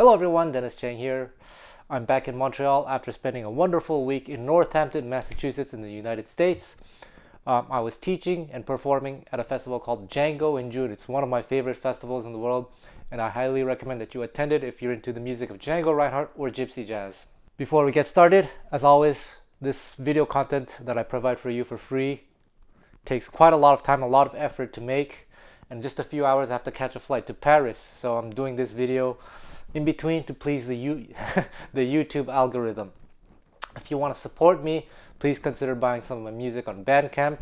Hello everyone, Dennis Chang here. I'm back in Montreal after spending a wonderful week in Northampton, Massachusetts in the United States. I was teaching and performing at a festival called Django in June. It's one of my favorite festivals in the world, and I highly recommend that you attend it if you're into the music of Django Reinhardt or Gypsy jazz. Before we get started, as always, this video content that I provide for you for free takes quite a lot of time, a lot of effort to make. In just a few hours I have to catch a flight to Paris, so I'm doing this video in between to please the YouTube algorithm. If you want to support me, please consider buying some of my music on Bandcamp,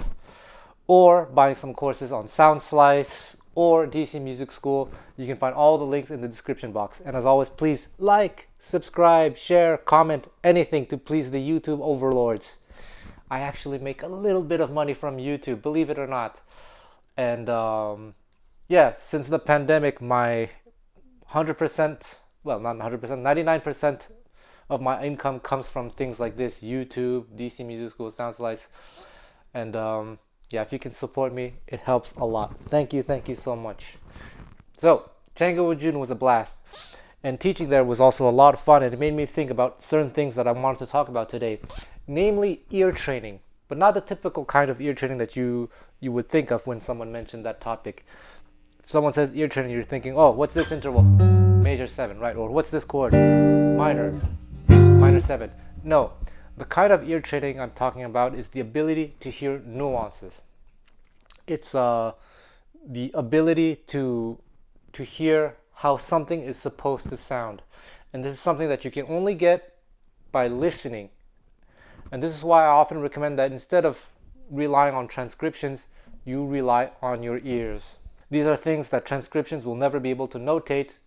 or buying some courses on SoundSlice or DC Music School. You can find all the links in the description box. And as always, please like, subscribe, share, comment, anything to please the YouTube overlords. I actually make a little bit of money from YouTube, believe it or not. And yeah, since the pandemic, my 100%, well, not 100%, 99% of my income comes from things like this: YouTube, DC Music School, SoundSlice. And yeah, if you can support me, it helps a lot. Thank you so much. So Django in June was a blast, and teaching there was also a lot of fun, and it made me think about certain things that I wanted to talk about today, namely ear training, but not the typical kind of ear training that you would think of when someone mentioned that topic. If someone says ear training, you're thinking, oh, what's this interval? Major 7, right? Or what's this chord? Minor 7. No, the kind of ear training I'm talking about is the ability to hear nuances. It's the ability to hear how something is supposed to sound. And this is something that you can only get by listening. And this is why I often recommend that instead of relying on transcriptions, you rely on your ears. These are things that transcriptions will never be able to notate,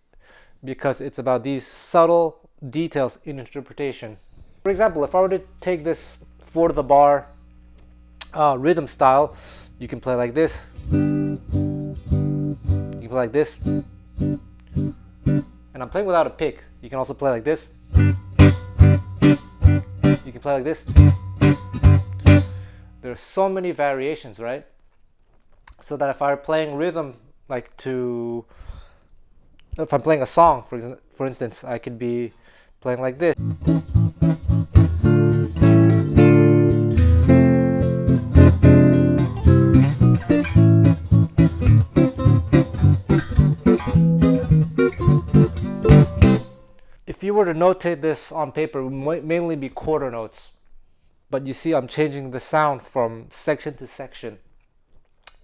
because it's about these subtle details in interpretation. For example, if I were to take this for the bar rhythm style, you can play like this. You can play like this. And I'm playing without a pick. You can also play like this. You can play like this. There are so many variations, right? So that if I'm playing rhythm, if I'm playing a song, for instance, I could be playing like this. If you were to notate this on paper, it would mainly be quarter notes. But you see, I'm changing the sound from section to section.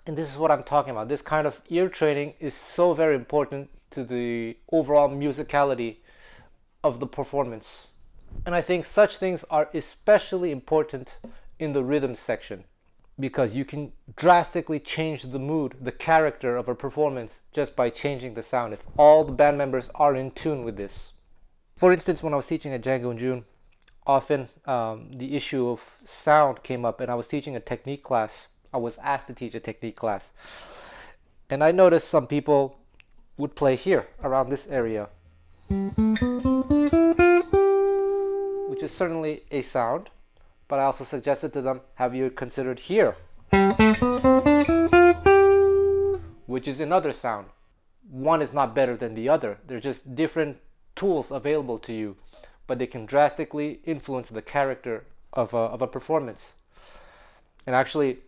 And this is what I'm talking about. This kind of ear training is so very important to the overall musicality of the performance. And I think such things are especially important in the rhythm section, because you can drastically change the mood, the character of a performance, just by changing the sound if all the band members are in tune with this. For instance, when I was teaching at Django in June, often the issue of sound came up, and I was teaching a technique class. I was asked to teach a technique class. And I noticed some people would play here, around this area, which is certainly a sound, but I also suggested to them, have you considered here, which is another sound. One is not better than the other. They're just different tools available to you, but they can drastically influence the character of a performance. And actually,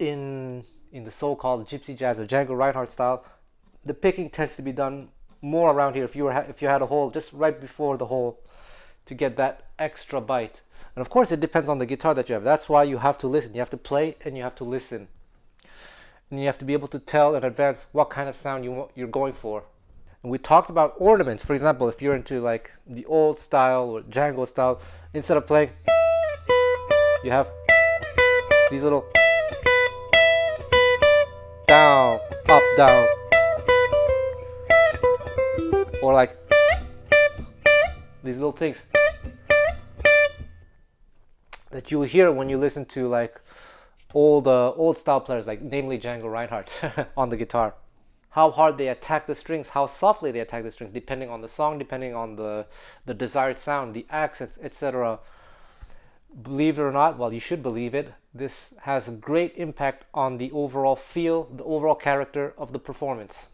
in the so-called Gypsy jazz or Django Reinhardt style, the picking tends to be done more around here. If you had a hole just right before the hole, to get that extra bite. And of course, it depends on the guitar that you have. That's why you have to listen. You have to play and you have to listen, and you have to be able to tell in advance what kind of sound you're going for. And we talked about ornaments. For example, if you're into like the old style or Django style, instead of playing, you have these little down, up, down, or like these little things that you will hear when you listen to like old style players, like namely Django Reinhardt on the guitar. How hard they attack the strings, how softly they attack the strings, depending on the song, depending on the desired sound, the accents, etc. Believe it or not, well, you should believe it, this has a great impact on the overall feel, the overall character of the performance.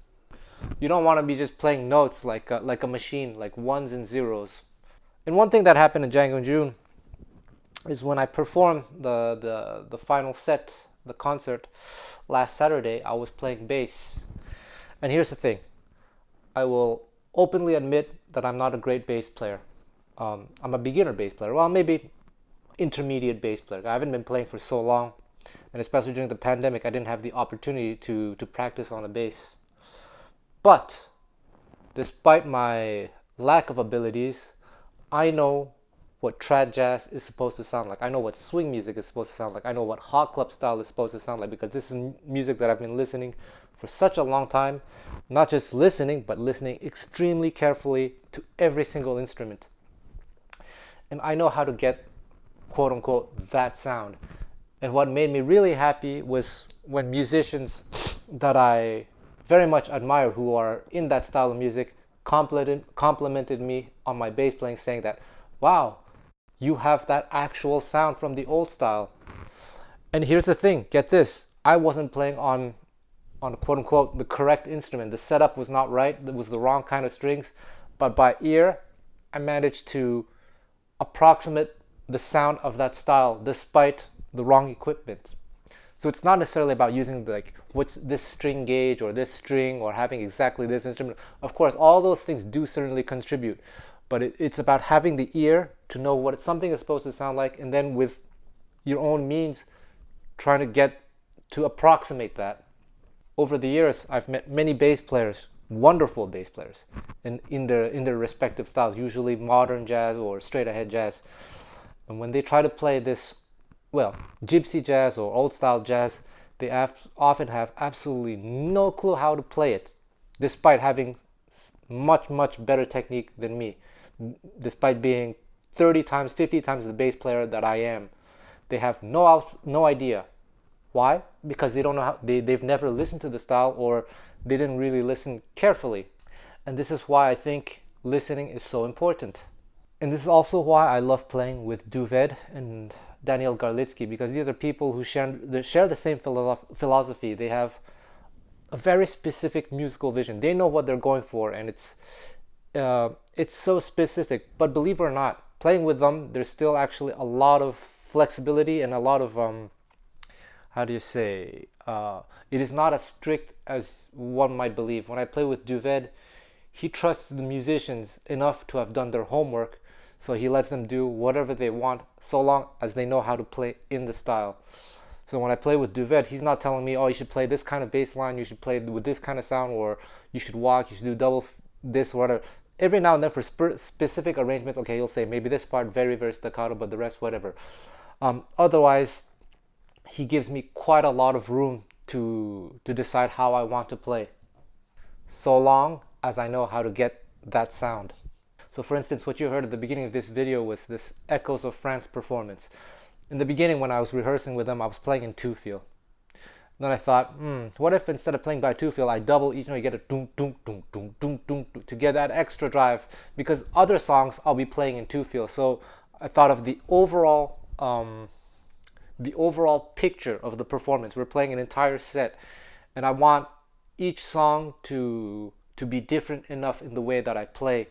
You don't want to be just playing notes like a machine, like ones and zeros. And one thing that happened in Django in June is when I performed the final set, the concert last Saturday, I was playing bass. And here's the thing, I will openly admit that I'm not a great bass player. I'm a beginner bass player. Well, maybe intermediate bass player. I haven't been playing for so long, and especially during the pandemic, I didn't have the opportunity to practice on a bass. But despite my lack of abilities, I know what trad jazz is supposed to sound like. I know what swing music is supposed to sound like. I know what hot club style is supposed to sound like, because this is music that I've been listening for such a long time. Not just listening, but listening extremely carefully to every single instrument. And I know how to get, quote unquote, that sound. And what made me really happy was when musicians that I very much admire, who are in that style of music, complimented me on my bass playing, saying that, wow, you have that actual sound from the old style. And here's the thing, get this, I wasn't playing on quote unquote the correct instrument. The setup was not right, it was the wrong kind of strings, but by ear I managed to approximate the sound of that style despite the wrong equipment. So it's not necessarily about using like what's this string gauge or this string or having exactly this instrument. Of course, all those things do certainly contribute, but it's about having the ear to know what something is supposed to sound like, and then with your own means trying to get to approximate that. Over the years, I've met many bass players, wonderful bass players, in their respective styles, usually modern jazz or straight ahead jazz. And when they try to play this, well, gypsy jazz or old style jazz, they often have absolutely no clue how to play it, despite having much better technique than me, despite being 30 times, 50 times the bass player that I am. They have no idea. Why? Because they don't know how, they've never listened to the style, or they didn't really listen carefully. And this is why I think listening is so important. And this is also why I love playing with Duved and Daniel Garlitsky, because these are people who share the same philosophy. They have a very specific musical vision. They know what they're going for, and it's so specific. But believe it or not, playing with them, there's still actually a lot of flexibility and a lot of how do you say? It is not as strict as one might believe. When I play with Duved, he trusts the musicians enough to have done their homework, so he lets them do whatever they want, so long as they know how to play in the style. So when I play with Duved, he's not telling me, oh, you should play this kind of bass line, you should play with this kind of sound, or you should walk, you should do double this, or whatever. Every now and then for specific arrangements, okay, he'll say maybe this part very staccato, but the rest whatever. Otherwise, he gives me quite a lot of room to decide how I want to play, so long as I know how to get that sound. So for instance, what you heard at the beginning of this video was this Echoes of France performance. In the beginning, when I was rehearsing with them, I was playing in 2-feel. Then I thought, what if instead of playing by 2-feel, I double each note, you get a doom doom doom doom doom doom to get that extra drive, because other songs I'll be playing in 2-feel. So I thought of the overall picture of the performance. We're playing an entire set, and I want each song to be different enough in the way that I play,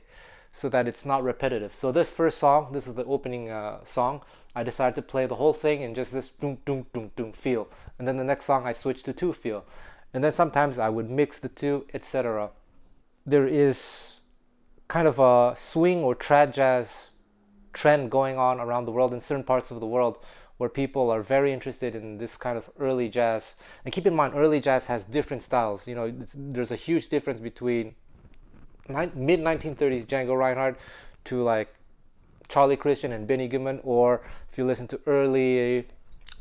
so that it's not repetitive. So this first song, this is the opening song, I decided to play the whole thing in just this doom doom doom doom feel, and then the next song I switched to 2-feel, and then sometimes I would mix the two, etc. There is kind of a swing or trad jazz trend going on around the world, in certain parts of the world, where people are very interested in this kind of early jazz. And keep in mind, early jazz has different styles. You know, there's a huge difference between mid 1930s Django Reinhardt to like Charlie Christian and Benny Goodman, or if you listen to early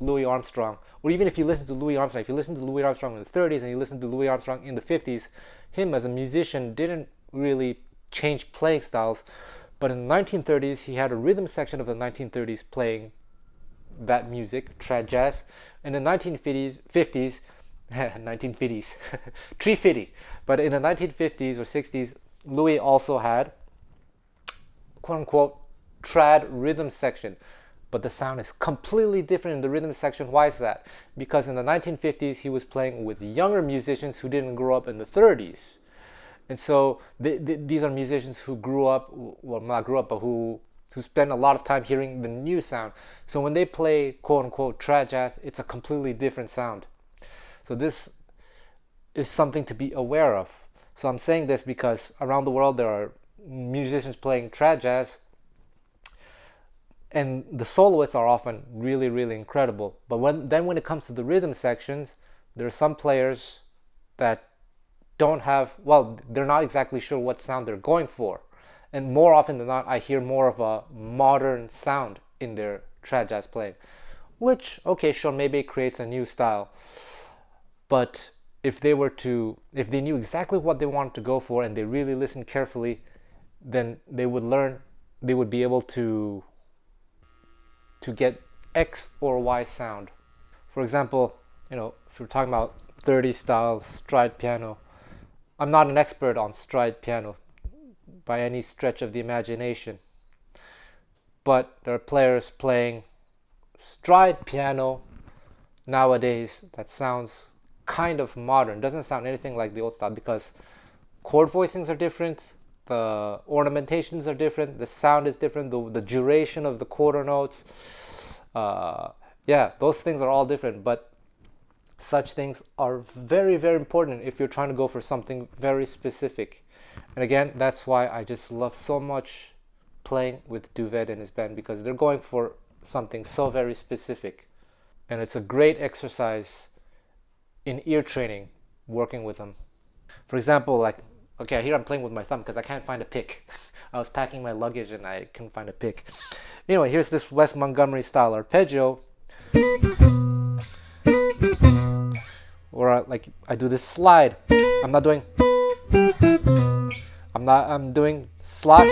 Louis Armstrong, or even if you listen to Louis Armstrong, if you listen to Louis Armstrong in the 30s and you listen to Louis Armstrong in the 50s, him as a musician didn't really change playing styles, but in the 1930s he had a rhythm section of the 1930s playing that music, trad jazz. In the 1950s 1950s tree fitty, but in the 1950s or 60s, Louis also had quote unquote trad rhythm section, but the sound is completely different in the rhythm section. Why is that? Because in the 1950s he was playing with younger musicians who didn't grow up in the 30s, And so these are musicians who grew up, well, not grew up, but who spend a lot of time hearing the new sound. So when they play quote unquote trad jazz, it's a completely different sound. So this is something to be aware of. So I'm saying this because around the world there are musicians playing trad jazz, and the soloists are often really, really incredible. But when it comes to the rhythm sections, there are some players that don't have, well, they're not exactly sure what sound they're going for. And more often than not, I hear more of a modern sound in their trad jazz playing, which, okay, sure, maybe it creates a new style. But if they knew exactly what they wanted to go for and they really listened carefully, then they would be able to get X or Y sound. For example, if we're talking about 30s style stride piano, I'm not an expert on stride piano by any stretch of the imagination, but there are players playing stride piano nowadays that sounds kind of modern. Doesn't sound anything like the old style because chord voicings are different, the ornamentations are different, the sound is different, the duration of the quarter notes, those things are all different. But such things are very, very important if you're trying to go for something very specific. And again, that's why I just love so much playing with Duvet and his band, because they're going for something so very specific. And it's a great exercise in ear training, working with them. For example, like, okay, here I'm playing with my thumb because I can't find a pick. I was packing my luggage and I couldn't find a pick. Anyway, here's this Wes Montgomery style arpeggio. Or like I do this slide. I'm doing slide,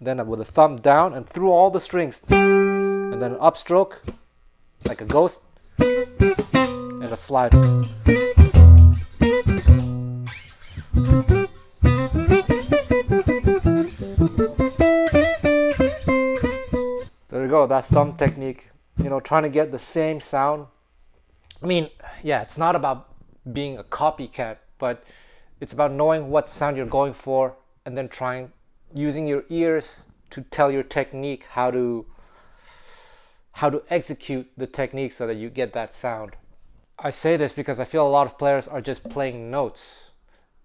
then with a thumb down and through all the strings. And then an upstroke, like a ghost, and a slide. There you go, that thumb technique, trying to get the same sound. I mean, yeah, it's not about being a copycat, but it's about knowing what sound you're going for and then using your ears to tell your technique how to execute the technique so that you get that sound. I say this because I feel a lot of players are just playing notes.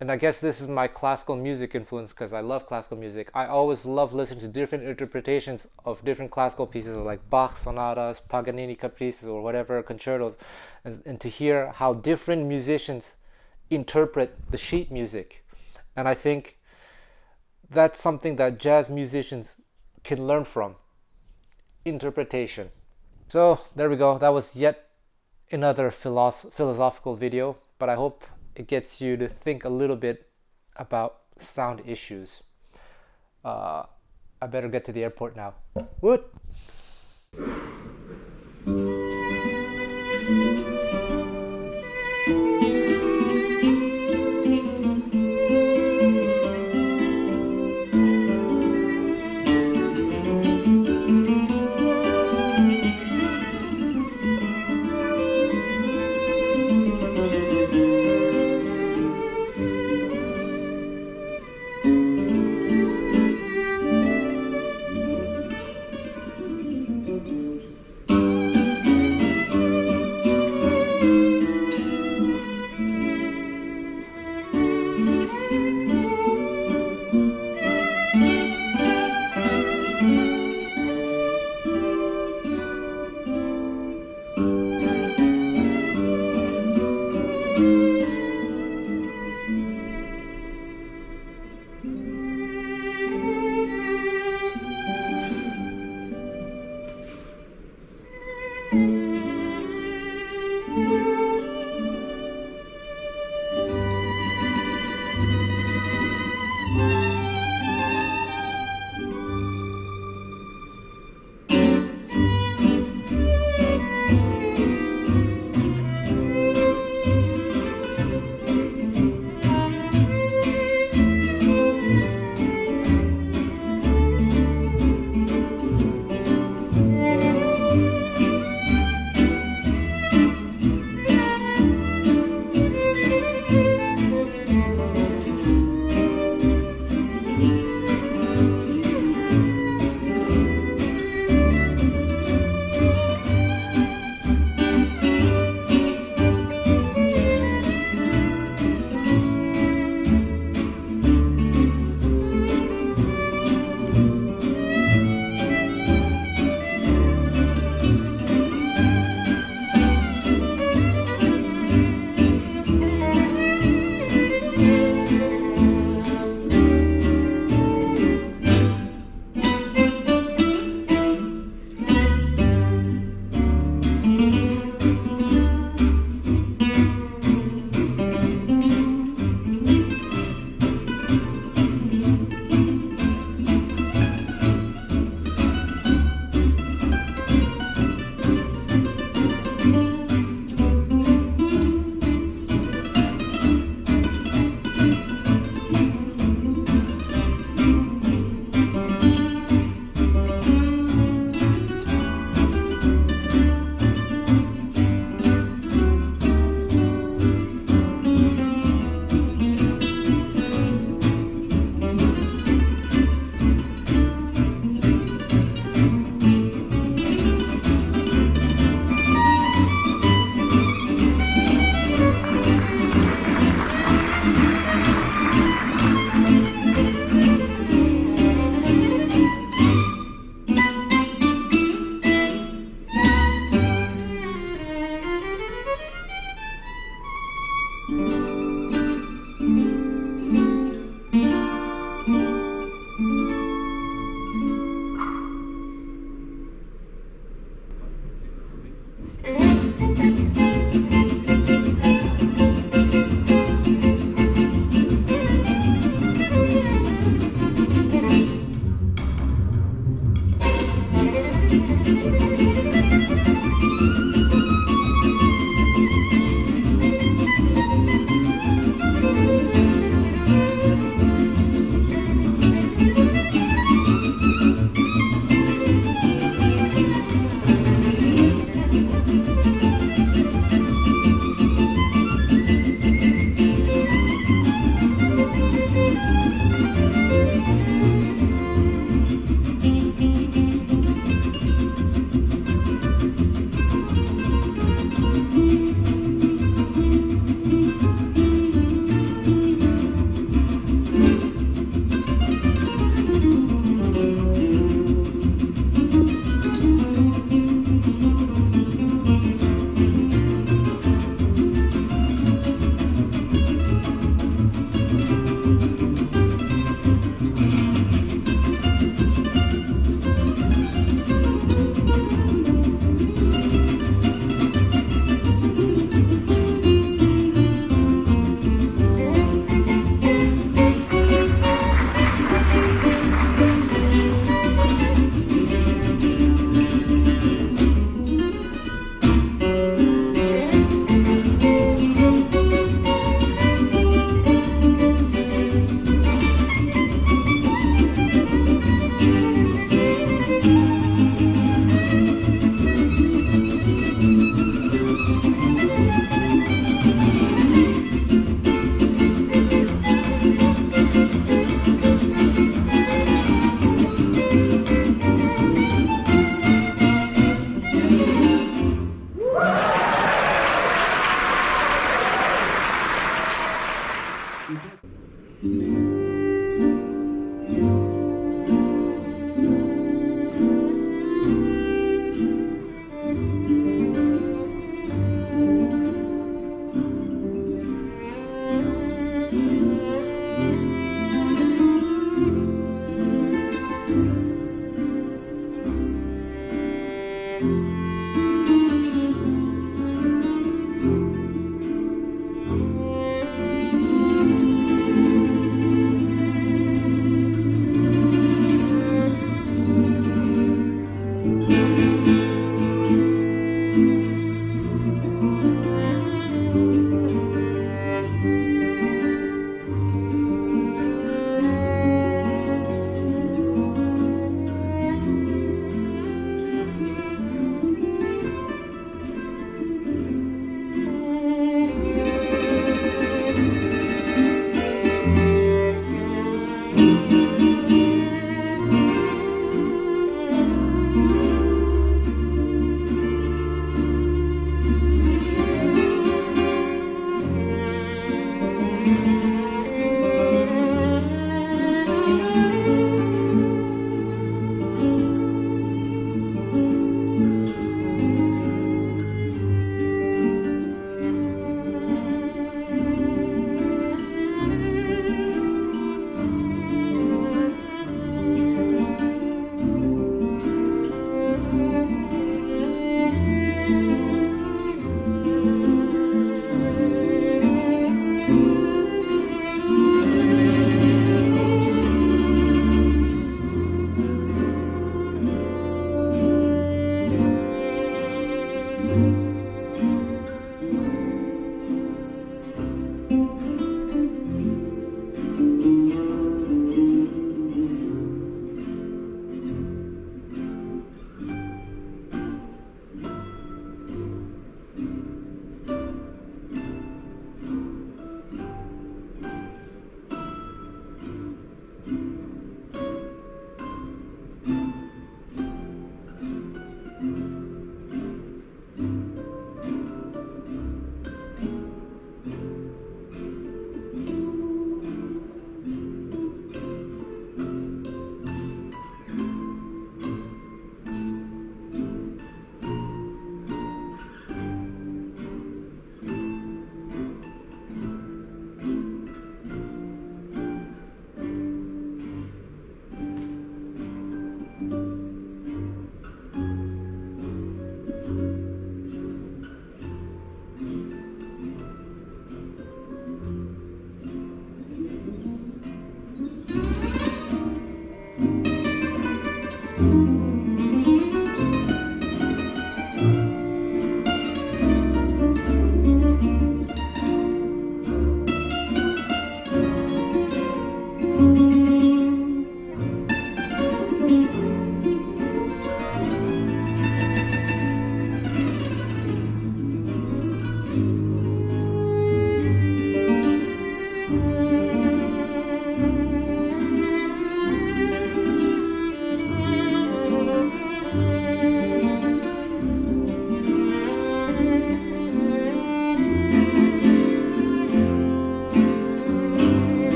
And I guess this is my classical music influence because I love classical music. I always love listening to different interpretations of different classical pieces, like Bach sonatas, Paganini caprices, or whatever, concertos, and to hear how different musicians interpret the sheet music. And I think that's something that jazz musicians can learn from: interpretation. So there we go. That was yet another philosophical video, but I hope it gets you to think a little bit about sound issues. I better get to the airport now. Woot!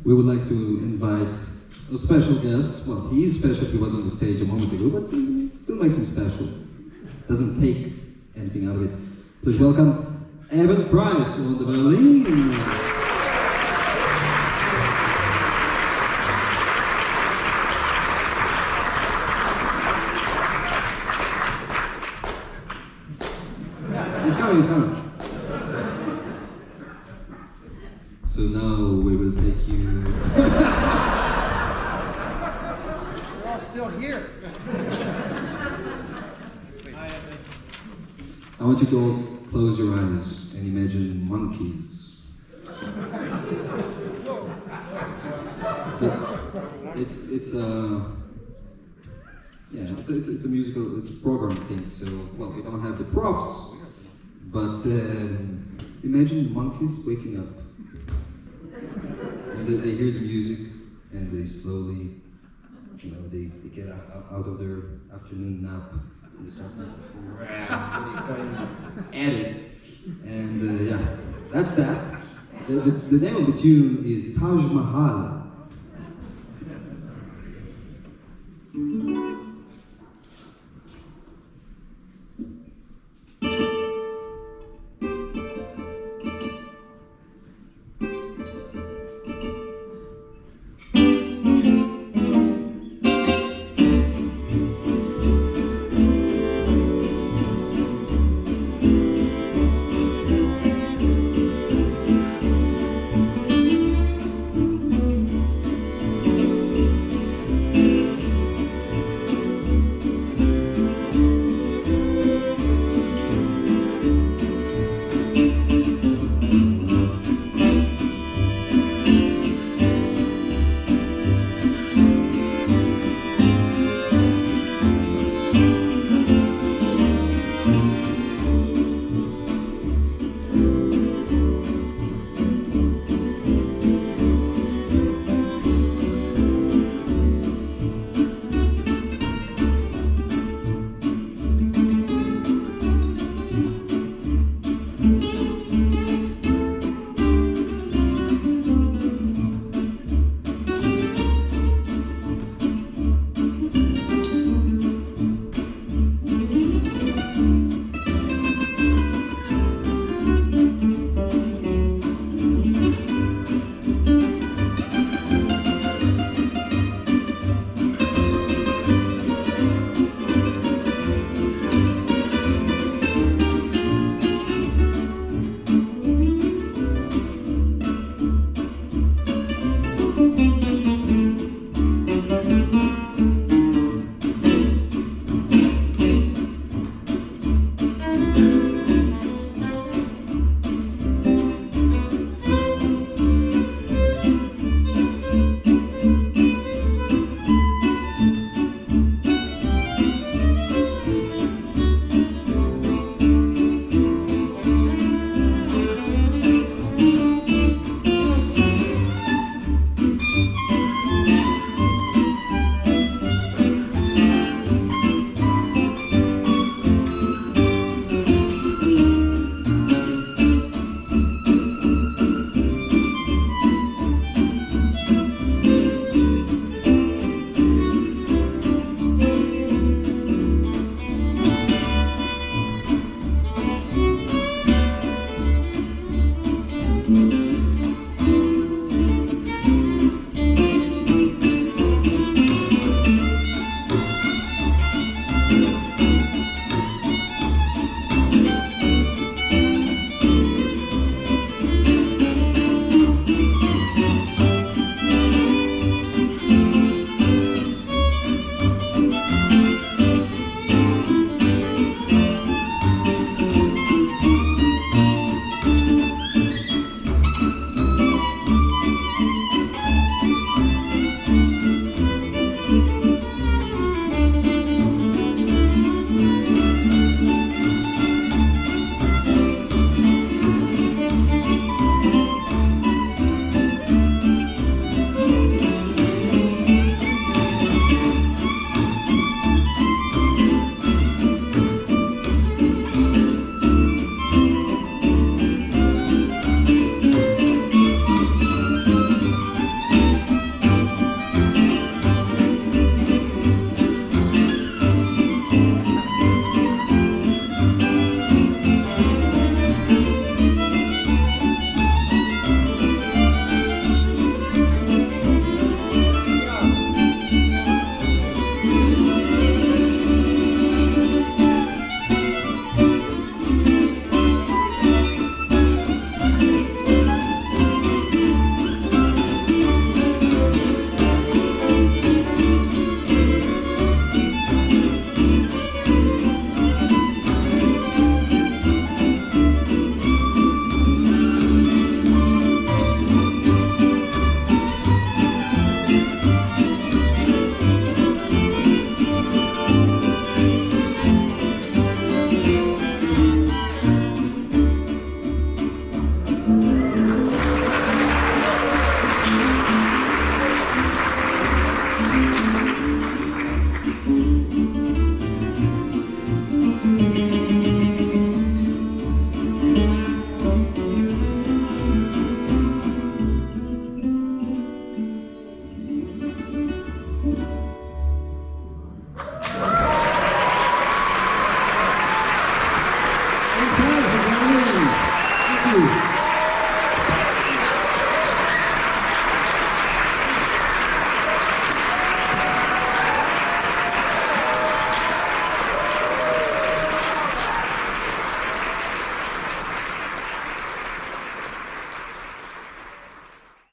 we would like to invite a special guest. Well, he is special, he was on the stage a moment ago, but he still makes him special. Doesn't take anything out of it. Please welcome Evan Price on the violin. He's coming. So now we will take you. We're all still here. I want you to all close your eyes and imagine monkeys. It's a musical, it's a program thing. So well, we don't have the props. But imagine monkeys waking up, and then they hear the music, and they slowly, they get out of their afternoon nap, and they start going at it, and yeah, that's that. The name of the tune is Taj Mahal.